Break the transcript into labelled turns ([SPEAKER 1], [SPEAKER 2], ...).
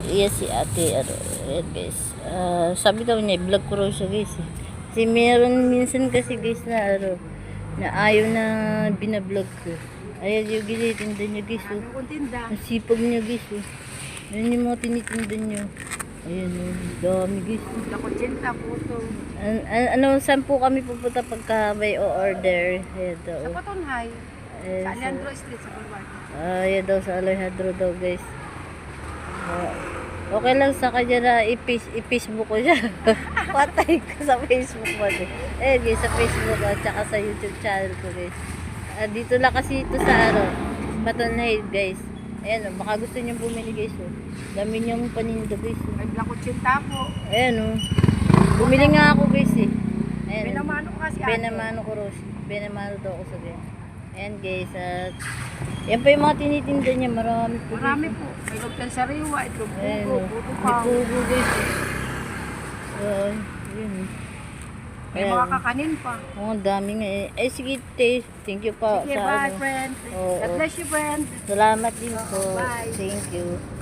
[SPEAKER 1] Yes, si ate, ano, ayan guys. Sabi daw niya, vlog ko raw siya guys. Kasi meron minsan kasi guys na, ano, na ayaw na binablog ko. Ayan yung ginitinda niya guys. Oh. Ang sipag niya guys. Oh. Ayan yung mga tinitinda niya. Ayan oh, dami guys. Ano, saan po kami pupunta pagka may o-order? Ayan daw.
[SPEAKER 2] Sa Patunhay.
[SPEAKER 1] Ayan,
[SPEAKER 2] Sa Alejandro Street, sa Boulevard.
[SPEAKER 1] ayan daw sa Alejandro daw guys. Okay lang sa kanya na i-Facebook ko siya. Patay ko sa Facebook mo. Eh guys, sa Facebook at saka sa YouTube channel ko guys. Dito lang kasi ito sa Patunhay guys. Ayan baka gusto niyo bumili guys. Dami niyang paninda guys.
[SPEAKER 2] May Black 80 po.
[SPEAKER 1] Ayan bumili nga ako guys eh. Ayan.
[SPEAKER 2] Benamano ko kasi
[SPEAKER 1] Benamano ko Rose. Benamano daw ako sa ganyan. Ayan guys, at yan pa yung mga tinitinda niya, marami po.
[SPEAKER 2] Marami po. May lobten sariwa, itlog
[SPEAKER 1] Ayan,
[SPEAKER 2] pugo, puto pa.
[SPEAKER 1] may pugo guys. Yun.
[SPEAKER 2] May mga kakanin pa.
[SPEAKER 1] Ang dami nga eh. Eh sige, thank you po.
[SPEAKER 2] Sige, bye friend. God bless you friend.
[SPEAKER 1] Salamat din po.
[SPEAKER 2] Bye.
[SPEAKER 1] Thank you.